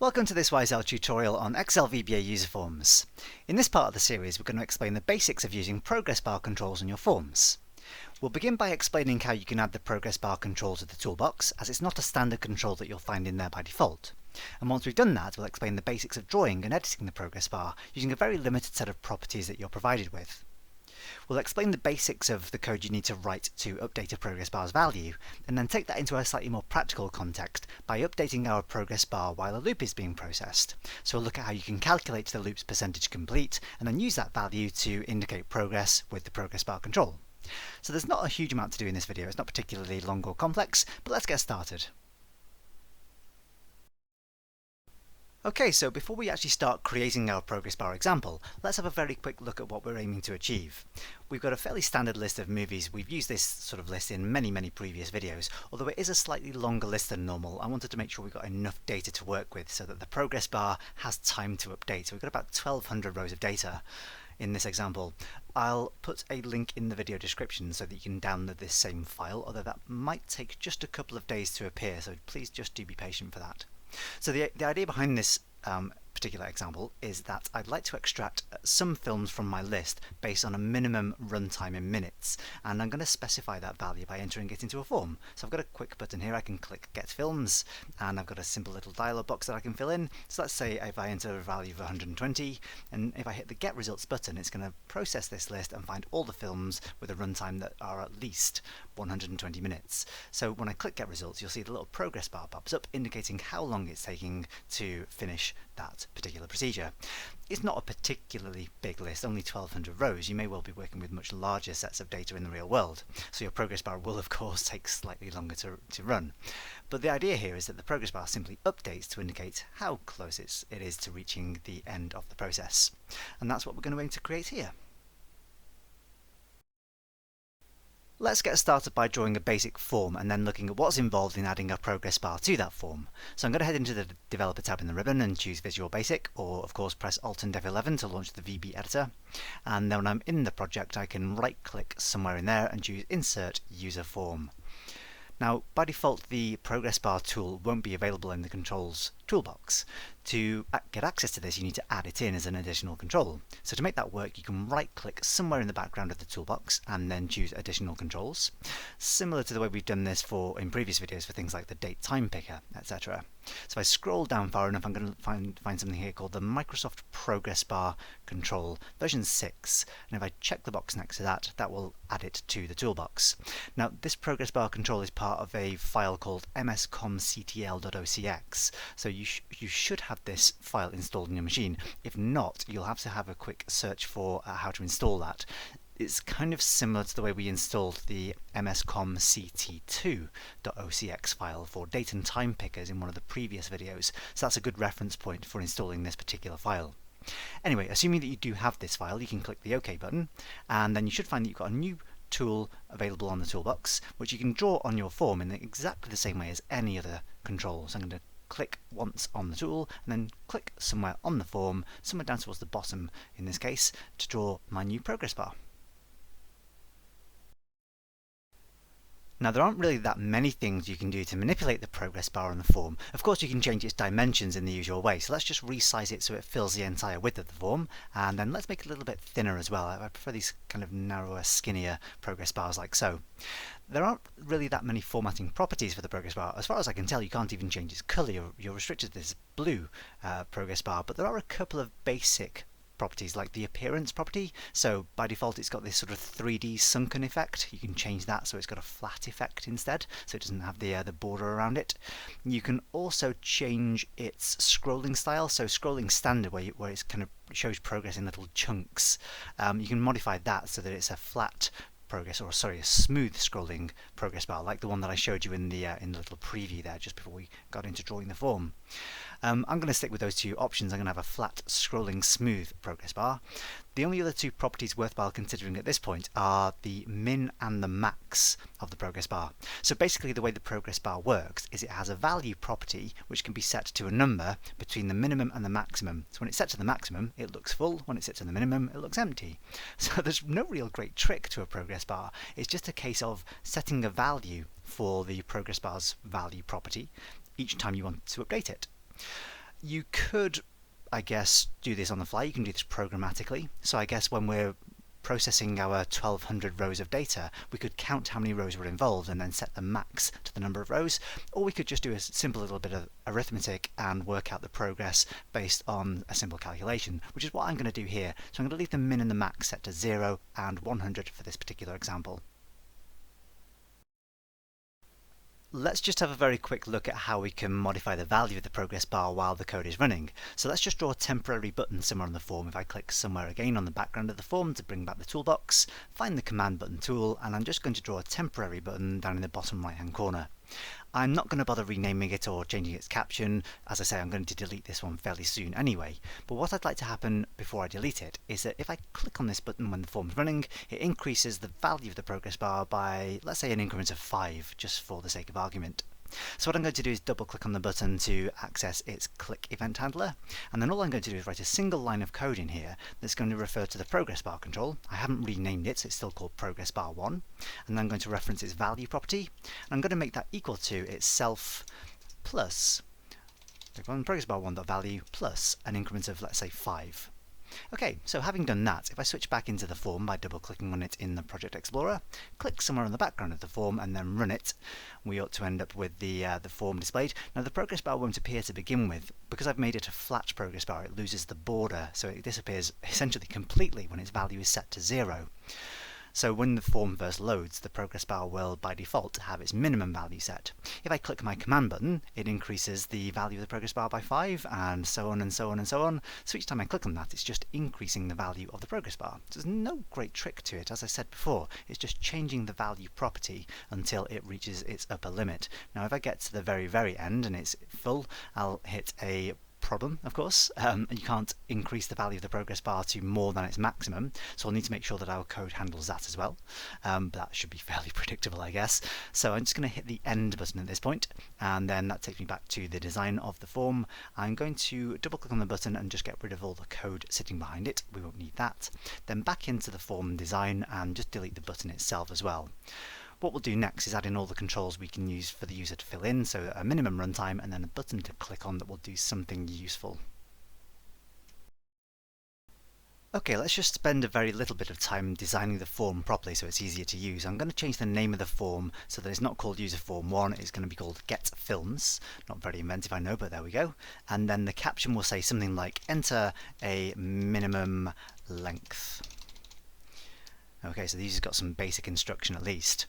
Welcome to this YSL tutorial on Excel VBA user forms. In this part of the series we're going to explain the basics of using progress bar controls on your forms. We'll begin by explaining how you can add the progress bar control to the toolbox, as it's not a standard control that you'll find in there by default. And once we've done that, we'll explain the basics of drawing and editing the progress bar using a very limited set of properties that you're provided with. We'll explain the basics of the code you need to write to update a progress bar's value, and then take that into a slightly more practical context by updating our progress bar while a loop is being processed. So we'll look at how you can calculate the loop's percentage complete, and then use that value to indicate progress with the progress bar control. So there's not a huge amount to do in this video, it's not particularly long or complex, but let's get started. Okay, so before we actually start creating our progress bar example, let's have a very quick look at what we're aiming to achieve. We've got a fairly standard list of movies. We've used this sort of list in many previous videos, although it is a slightly longer list than normal. I wanted to make sure we've got enough data to work with so that the progress bar has time to update. So we've got about 1200 rows of data in this example. I'll put a link in the video description so that you can download this same file, although that might take just a couple of days to appear, so please just do be patient for that. So the idea behind this particular example is that I'd like to extract some films from my list based on a minimum runtime in minutes, and I'm going to specify that value by entering it into a form. So I've got a quick button here. I can click Get Films, and I've got a simple little dialog box that I can fill in. So let's say if I enter a value of 120, and if I hit the Get Results button, it's going to process this list and find all the films with a runtime that are at least 120 minutes. So when I click Get Results, you'll see the little progress bar pops up indicating how long it's taking to finish that particular procedure. It's not a particularly big list, only 1200 rows. You may well be working with much larger sets of data in the real world, so your progress bar will of course take slightly longer to run. But the idea here is that the progress bar simply updates to indicate how close it is to reaching the end of the process. And that's what we're going to aim to create here. Let's get started by drawing a basic form and then looking at what's involved in adding a progress bar to that form. So I'm going to head into the Developer tab in the ribbon and choose Visual Basic, or of course press Alt and F11 to launch the VB editor. And then when I'm in the project, I can right click somewhere in there and choose Insert User Form. Now, by default, the progress bar tool won't be available in the controls toolbox. To get access to this, you need to add it in as an additional control. So to make that work, you can right-click somewhere in the background of the toolbox and then choose Additional Controls, similar to the way we've done this in previous videos for things like the date time picker, etc. So if I scroll down far enough, I'm going to find something here called the Microsoft Progress Bar Control version 6, and if I check the box next to that, that will add it to the toolbox. Now, this progress bar control is part of a file called mscomctl.ocx, so you should have this file installed in your machine. If not, you'll have to have a quick search for how to install that. It's kind of similar to the way we installed the mscomct2.ocx file for date and time pickers in one of the previous videos, so that's a good reference point for installing this particular file. Anyway, assuming that you do have this file, you can click the OK button, and then you should find that you've got a new tool available on the toolbox, which you can draw on your form in exactly the same way as any other control. So I'm going to click once on the tool and then click somewhere on the form, somewhere down towards the bottom in this case, to draw my new progress bar. Now, there aren't really that many things you can do to manipulate the progress bar on the form. Of course, you can change its dimensions in the usual way, so let's just resize it so it fills the entire width of the form, and then let's make it a little bit thinner as well. I prefer these kind of narrower, skinnier progress bars like so. There aren't really that many formatting properties for the progress bar. As far as I can tell, you can't even change its colour. You're restricted to this blue progress bar, but there are a couple of basic properties like the appearance property. So by default it's got this sort of 3D sunken effect. You can change that so it's got a flat effect instead, so it doesn't have the border around it. You can also change its scrolling style, so scrolling standard where it's kind of shows progress in little chunks. You can modify that so that it's a flat progress, or sorry, a smooth scrolling progress bar, like the one that I showed you in the little preview there just before we got into drawing the form. I'm going to stick with those two options. I'm going to have a flat scrolling smooth progress bar. The only other two properties worthwhile considering at this point are the min and the max of the progress bar. So basically the way the progress bar works is it has a value property which can be set to a number between the minimum and the maximum. So when it's set to the maximum it looks full, when it's set to the minimum it looks empty. So there's no real great trick to a progress bar. It's just a case of setting a value for the progress bar's value property each time you want to update it. You could, I guess, do this on the fly. You can do this programmatically. So I guess when we're processing our 1200 rows of data, we could count how many rows were involved and then set the max to the number of rows, or we could just do a simple little bit of arithmetic and work out the progress based on a simple calculation, which is what I'm going to do here. So I'm going to leave the min and the max set to 0 and 100 for this particular example. Let's just have a very quick look at how we can modify the value of the progress bar while the code is running. So let's just draw a temporary button somewhere on the form. If I click somewhere again on the background of the form to bring back the toolbox, find the command button tool, and I'm just going to draw a temporary button down in the bottom right hand corner. I'm not going to bother renaming it or changing its caption. As I say, I'm going to delete this one fairly soon anyway. But what I'd like to happen before I delete it is that if I click on this button when the form's running, it increases the value of the progress bar by, let's say, an increment of 5, just for the sake of argument. So what I'm going to do is double click on the button to access its click event handler, and then all I'm going to do is write a single line of code in here that's going to refer to the progress bar control. I haven't renamed it, so it's still called progress bar 1, and I'm going to reference its value property, and I'm going to make that equal to itself plus the progress bar 1.value plus an increment of, let's say, 5. Okay, so having done that, if I switch back into the form by double clicking on it in the Project Explorer, click somewhere on the background of the form and then run it, we ought to end up with the form displayed. Now the progress bar won't appear to begin with. Because I've made it a flat progress bar, it loses the border, so it disappears essentially completely when its value is set to 0. So when the form first loads, the progress bar will by default have its minimum value set. If I click my command button, it increases the value of the progress bar by 5, and so on and so on and so on. So each time I click on that, it's just increasing the value of the progress bar. There's no great trick to it, as I said before. It's just changing the value property until it reaches its upper limit. Now if I get to the very, very end and it's full, I'll hit a problem, of course. You can't increase the value of the progress bar to more than its maximum, so I'll need to make sure that our code handles that as well. But that should be fairly predictable, I guess. So I'm just going to hit the end button at this point, and then that takes me back to the design of the form. I'm going to double click on the button and just get rid of all the code sitting behind it. We won't need that. Then back into the form design and just delete the button itself as well. What we'll do next is add in all the controls we can use for the user to fill in, so a minimum runtime and then a button to click on that will do something useful. Okay, let's just spend a very little bit of time designing the form properly so it's easier to use. I'm going to change the name of the form so that it's not called user form 1, it's going to be called get films. Not very inventive, I know, but there we go. And then the caption will say something like enter a minimum length. Okay, so these have got some basic instruction at least.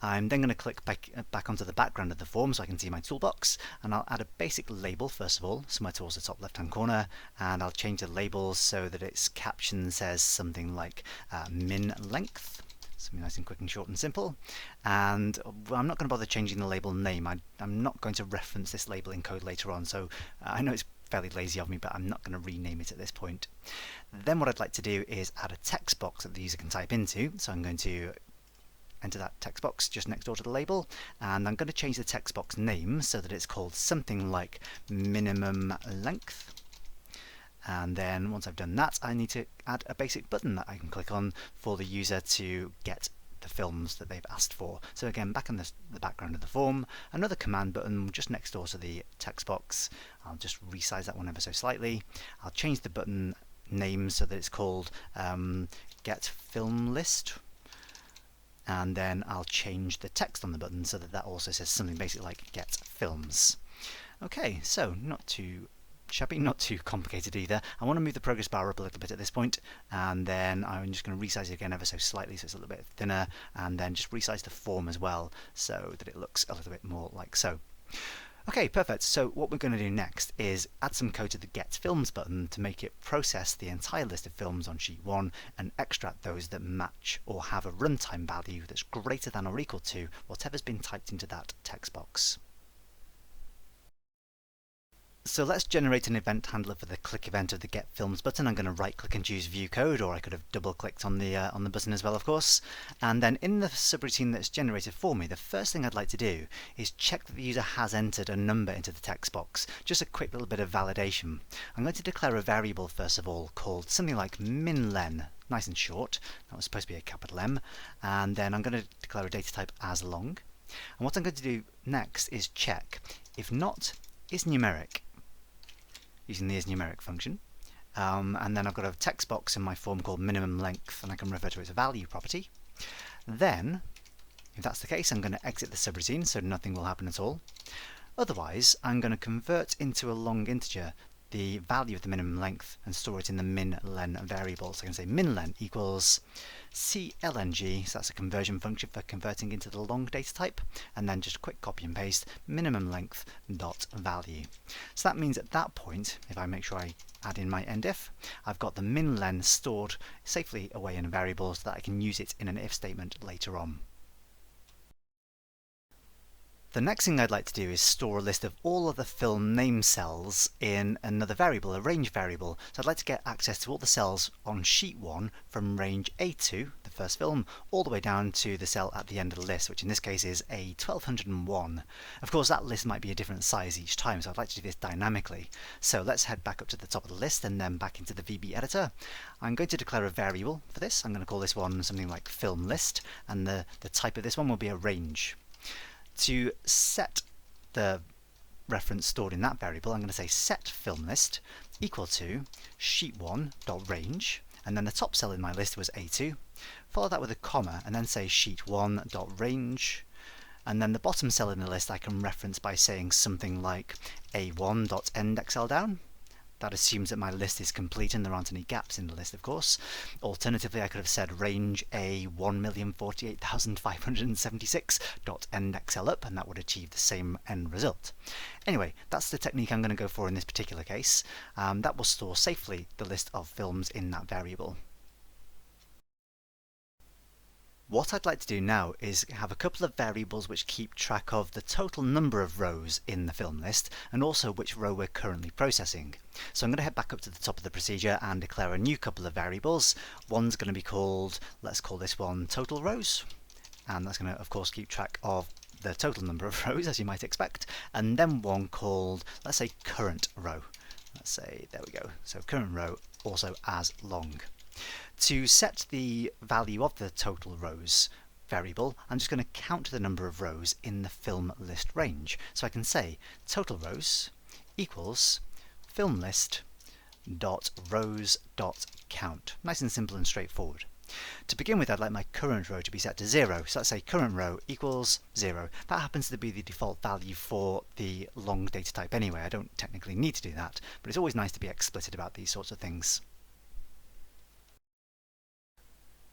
I'm then going to click back onto the background of the form so I can see my toolbox, and I'll add a basic label first of all, somewhere towards the top left hand corner, and I'll change the label so that its caption says something like min length. Something nice and quick and short and simple. And I'm not going to bother changing the label name. I'm not going to reference this label in code later on, so I know it's fairly lazy of me, but I'm not going to rename it at this point. Then what I'd like to do is add a text box that the user can type into. So I'm going to enter that text box just next door to the label, and I'm going to change the text box name so that it's called something like minimum length. And then once I've done that, I need to add a basic button that I can click on for the user to get the films that they've asked for. So again, back in the background of the form, another command button just next door to the text box. I'll just resize that one ever so slightly. I'll change the button name so that it's called get film list, and then I'll change the text on the button so that that also says something basic like get films. Okay, so not too shabby, not too complicated either. I want to move the progress bar up a little bit at this point, and then I'm just going to resize it again ever so slightly so it's a little bit thinner, and then just resize the form as well so that it looks a little bit more like so. Okay, perfect. So what we're going to do next is add some code to the Get Films button to make it process the entire list of films on sheet 1 and extract those that match or have a runtime value that's greater than or equal to whatever's been typed into that text box. So let's generate an event handler for the click event of the Get Films button. I'm going to right click and choose View Code, or I could have double clicked on the button as well, of course. And then in the subroutine that's generated for me, the first thing I'd like to do is check that the user has entered a number into the text box. Just a quick little bit of validation. I'm going to declare a variable first of all called something like minlen. Nice and short. That was supposed to be a capital M. And then I'm going to declare a data type as long. And what I'm going to do next is check if not is numeric. using the isNumeric function. And then I've got a text box in my form called minimum length, and I can refer to it as a value property. Then, if that's the case, I'm going to exit the subroutine, so nothing will happen at all. Otherwise, I'm going to convert into a long integer the value of the minimum length and store it in the min_len variable. So I can say min_len equals clng, so that's a conversion function for converting into the long data type, and then just quick copy and paste minimum length dot value. So that means at that point, if I make sure I add in my end if, I've got the min_len stored safely away in a variable so that I can use it in an if statement later on. The next thing I'd like to do is store a list of all of the film name cells in another variable, a range variable. So I'd like to get access to all the cells on sheet 1 from range A2, the first film, all the way down to the cell at the end of the list, which in this case is A1201. Of course, that list might be a different size each time, so I'd like to do this dynamically. So let's head back up to the top of the list and then back into the VB editor. I'm going to declare a variable for this. I'm going to call this one something like film list, and the type of this one will be a range. To set the reference stored in that variable, I'm going to say set film list equal to sheet1.range, and then the top cell in my list was A2. Follow that with a comma, and then say sheet1.range, and then the bottom cell in the list I can reference by saying something like a1.endXLDown. That assumes that my list is complete and there aren't any gaps in the list, of course. Alternatively, I could have said range A1,048,576.endXLup, and that would achieve the same end result. Anyway, that's the technique I'm going to go for in this particular case. That will store safely the list of films in that variable. What I'd like to do now is have a couple of variables which keep track of the total number of rows in the film list and also which row we're currently processing. So I'm going to head back up to the top of the procedure and declare a new couple of variables. One's going to be called, let's call this one total rows, and that's going to of course keep track of the total number of rows, as you might expect, and then one called, let's say, current row. Let's say, there we go, so current row also as long. To set the value of the total rows variable, I'm just going to count the number of rows in the film list range. So I can say total rows equals film list dot rows dot count. Nice and simple and straightforward. To begin with, I'd like my current row to be set to 0. So let's say current row equals 0. That happens to be the default value for the long data type anyway. I don't technically need to do that, but it's always nice to be explicit about these sorts of things.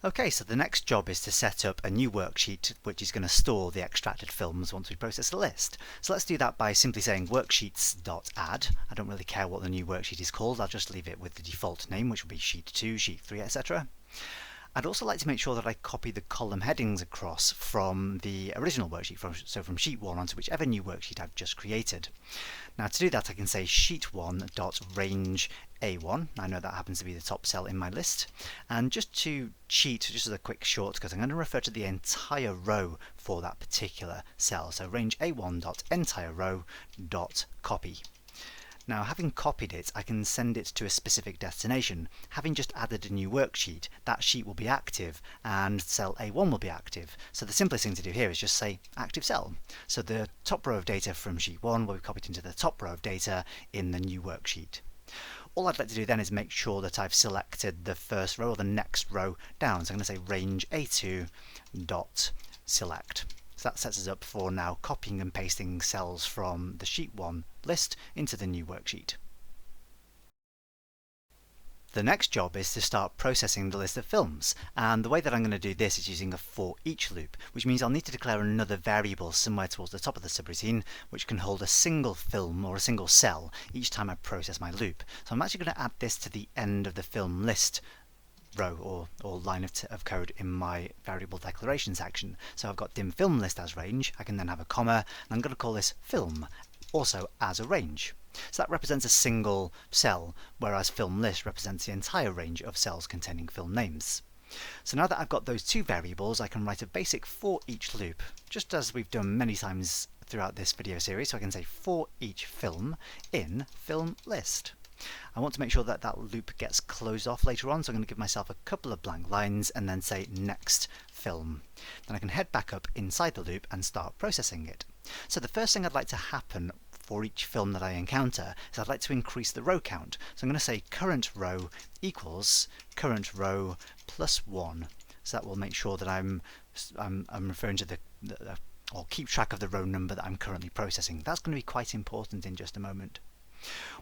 Okay, so the next job is to set up a new worksheet which is going to store the extracted films once we process the list. So let's do that by simply saying worksheets.add. I don't really care what the new worksheet is called, I'll just leave it with the default name, which will be sheet 2, sheet 3, etc. I'd also like to make sure that I copy the column headings across from the original worksheet, so from sheet 1 onto whichever new worksheet I've just created. Now to do that I can say sheet1.range A1. I know that happens to be the top cell in my list. And just to cheat, just as a quick shortcut, I'm going to refer to the entire row for that particular cell. So range A1.entireRow.copy. Now, having copied it, I can send it to a specific destination. Having just added a new worksheet, that sheet will be active and cell A1 will be active. So the simplest thing to do here is just say active cell. So the top row of data from sheet 1 will be copied into the top row of data in the new worksheet. All I'd like to do then is make sure that I've selected the first row or the next row down. So I'm going to say range A2.select. So that sets us up for now copying and pasting cells from the sheet 1 list into the new worksheet. The next job is to start processing the list of films, and the way that I'm going to do this is using a for each loop, which means I'll need to declare another variable somewhere towards the top of the subroutine which can hold a single film or a single cell each time I process my loop. So I'm actually going to add this to the end of the film list row or line of code in my variable declaration section. So I've got dim film list as range, I can then have a comma, and I'm going to call this film also as a range. So that represents a single cell, whereas film list represents the entire range of cells containing film names. So now that I've got those two variables, I can write a basic for each loop, just as we've done many times throughout this video series. So I can say for each film in film list. I want to make sure that that loop gets closed off later on, so I'm going to give myself a couple of blank lines and then say next film. Then I can head back up inside the loop and start processing it. So the first thing I'd like to happen for each film that I encounter is I'd like to increase the row count. So I'm going to say current row equals current row plus 1. So that will make sure that I'm referring to or keep track of the row number that I'm currently processing. That's going to be quite important in just a moment.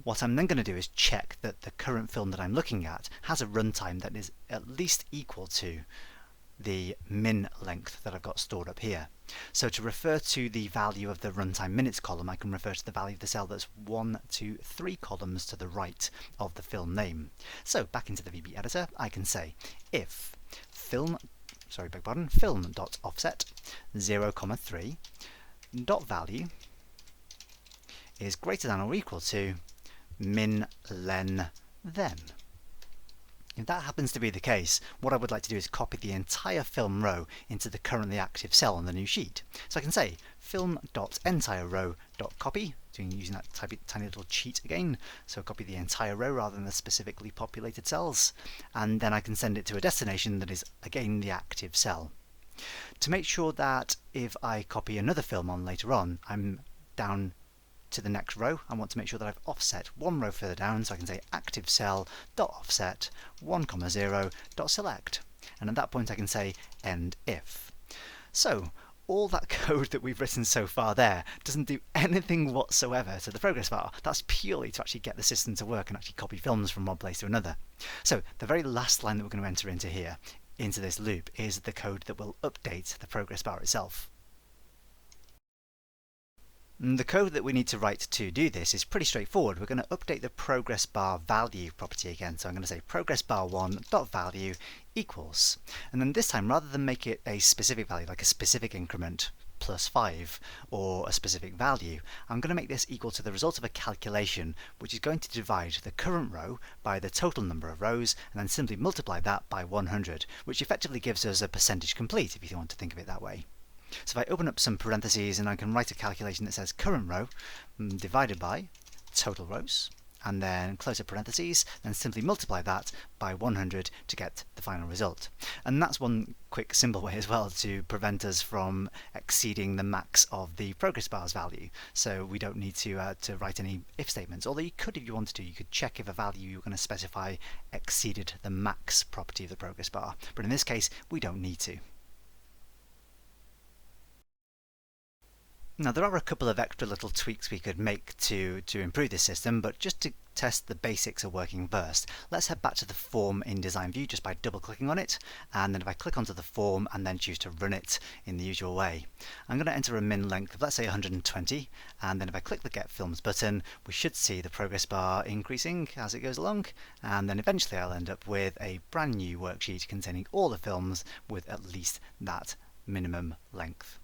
What I'm then going to do is check that the current film that I'm looking at has a runtime that is at least equal to the min length that I've got stored up here. So to refer to the value of the runtime minutes column, I can refer to the value of the cell that's 1, 2, 3 columns to the right of the film name. So back into the VB editor, I can say if film.offset 0,3 dot value is greater than or equal to min len then. If that happens to be the case, what I would like to do is copy the entire film row into the currently active cell on the new sheet. So I can say film.entireRow.copy, using that tiny little cheat again, so copy the entire row rather than the specifically populated cells, and then I can send it to a destination that is again the active cell. To make sure that if I copy another film on later on, I'm down to the next row, I want to make sure that I've offset one row further down, so I can say active cell dot offset 1,0 dot select, and at that point I can say end if. So all that code that we've written so far there doesn't do anything whatsoever to the progress bar. That's purely to actually get the system to work and actually copy films from one place to another. So the very last line that we're going to enter into here, into this loop, is the code that will update the progress bar itself. The code that we need to write to do this is pretty straightforward. We're going to update the progress bar value property again. So I'm going to say progress bar 1.value equals, and then this time, rather than make it a specific value like a specific increment plus 5 or a specific value, I'm going to make this equal to the result of a calculation which is going to divide the current row by the total number of rows and then simply multiply that by 100, which effectively gives us a percentage complete, if you want to think of it that way. So if I open up some parentheses and I can write a calculation that says current row divided by total rows, and then close up parentheses, then simply multiply that by 100 to get the final result. And that's one quick simple way as well to prevent us from exceeding the max of the progress bar's value. So we don't need to write any if statements, although you could if you wanted to. You could check if a value you're going to specify exceeded the max property of the progress bar, but in this case we don't need to. Now there are a couple of extra little tweaks we could make to improve this system, but just to test the basics of working first, let's head back to the form in Design View just by double clicking on it, and then if I click onto the form and then choose to run it in the usual way, I'm going to enter a min length of let's say 120, and then if I click the Get Films button, we should see the progress bar increasing as it goes along, and then eventually I'll end up with a brand new worksheet containing all the films with at least that minimum length.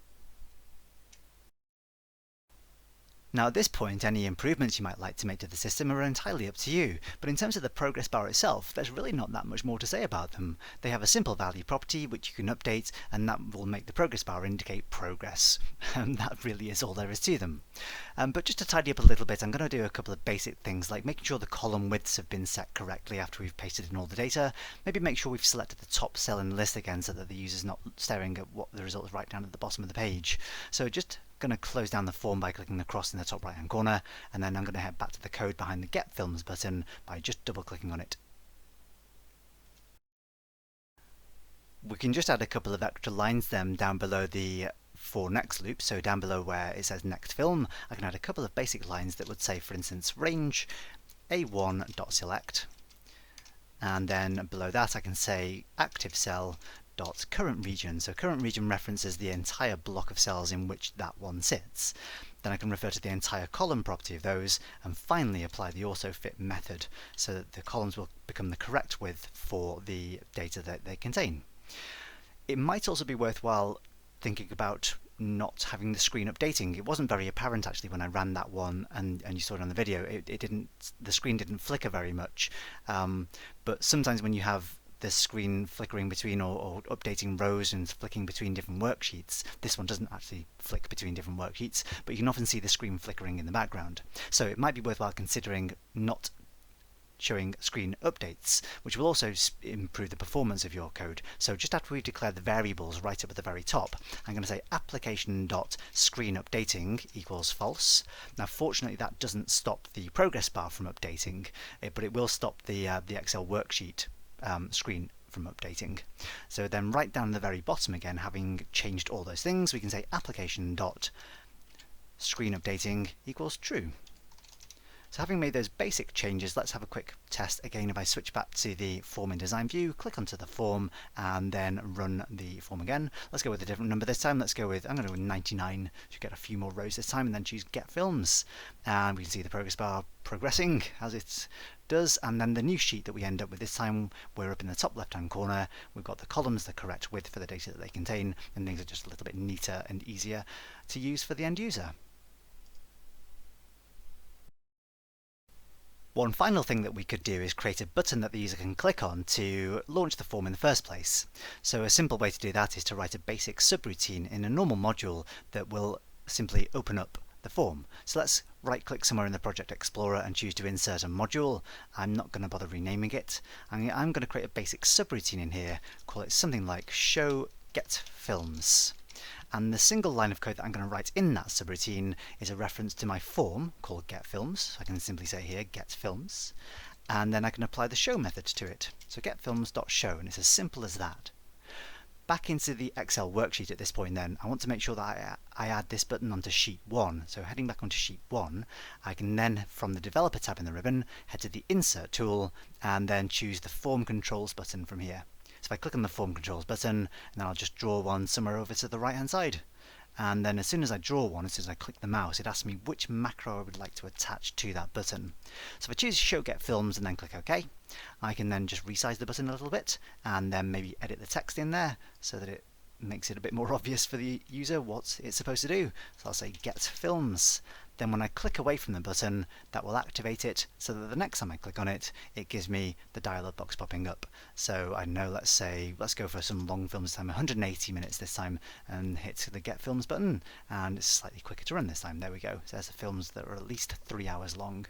Now at this point, any improvements you might like to make to the system are entirely up to you, but in terms of the progress bar itself, there's really not that much more to say about them. They have a simple value property which you can update, and that will make the progress bar indicate progress. And that really is all there is to them. But just to tidy up a little bit, I'm going to do a couple of basic things like making sure the column widths have been set correctly after we've pasted in all the data, maybe make sure we've selected the top cell in the list again so that the user's not staring at what the result is right down at the bottom of the page. So just going to close down the form by clicking the cross in the top right hand corner, and then I'm going to head back to the code behind the Get Films button by just double clicking on it. We can just add a couple of extra lines then down below the for next loop, so down below where it says next film I can add a couple of basic lines that would say, for instance, range a1.select, and then below that I can say active cell dot current region. So current region references the entire block of cells in which that one sits. Then I can refer to the entire column property of those, and finally apply the autofit method so that the columns will become the correct width for the data that they contain. It might also be worthwhile thinking about not having the screen updating. It wasn't very apparent actually when I ran that one, and you saw it on the video. The screen didn't flicker very much, but sometimes when you have the screen flickering between or updating rows and flicking between different worksheets, this one doesn't actually flick between different worksheets, but you can often see the screen flickering in the background. So it might be worthwhile considering not showing screen updates, which will also improve the performance of your code. So just after we've declared the variables right up at the very top, I'm going to say application.screenUpdating equals false. Now fortunately that doesn't stop the progress bar from updating, but it will stop the Excel worksheet screen from updating. So then right down the very bottom again, having changed all those things, we can say application.screenUpdating equals true. So having made those basic changes, let's have a quick test again. If I switch back to the form in design view, click onto the form and then run the form again. Let's go with a different number this time. Let's go with, I'm going to go with 99 to get a few more rows this time, and then choose get films. And we can see the progress bar progressing as it does, and then the new sheet that we end up with this time, we're up in the top left hand corner. We've got the columns the correct width for the data that they contain, and things are just a little bit neater and easier to use for the end user. One final thing that we could do is create a button that the user can click on to launch the form in the first place. So a simple way to do that is to write a basic subroutine in a normal module that will simply open up the form. So let's right click somewhere in the Project Explorer and choose to insert a module. I'm not going to bother renaming it. I'm going to create a basic subroutine in here, call it something like show get films. And the single line of code that I'm going to write in that subroutine is a reference to my form called getFilms. So I can simply say here getFilms, and then I can apply the show method to it. So getFilms.show, and it's as simple as that. Back into the Excel worksheet at this point then, I want to make sure that I add this button onto sheet 1. So heading back onto sheet 1, I can then, from the Developer tab in the ribbon, head to the Insert tool and then choose the Form Controls button from here. So if I click on the Form Controls button, and then I'll just draw one somewhere over to the right hand side. And then as soon as I draw one, as soon as I click the mouse, it asks me which macro I would like to attach to that button. So if I choose Show Get Films and then click OK, I can then just resize the button a little bit and then maybe edit the text in there so that it makes it a bit more obvious for the user what it's supposed to do. So I'll say Get Films. Then when I click away from the button, that will activate it so that the next time I click on it, it gives me the dialog box popping up. So I know, let's go for some long films this time, 180 minutes this time, and hit the Get Films button, and it's slightly quicker to run this time. There we go. So there's the films that are at least 3 hours long.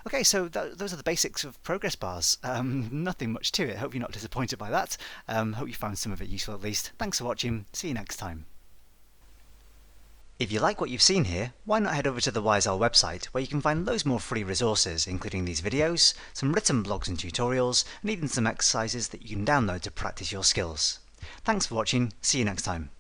Okay, so those are the basics of progress bars. Nothing much to it. Hope you're not disappointed by that. Hope you found some of it useful at least. Thanks for watching. See you next time. If you like what you've seen here, why not head over to the WiseR website, where you can find loads more free resources, including these videos, some written blogs and tutorials, and even some exercises that you can download to practice your skills. Thanks for watching, see you next time.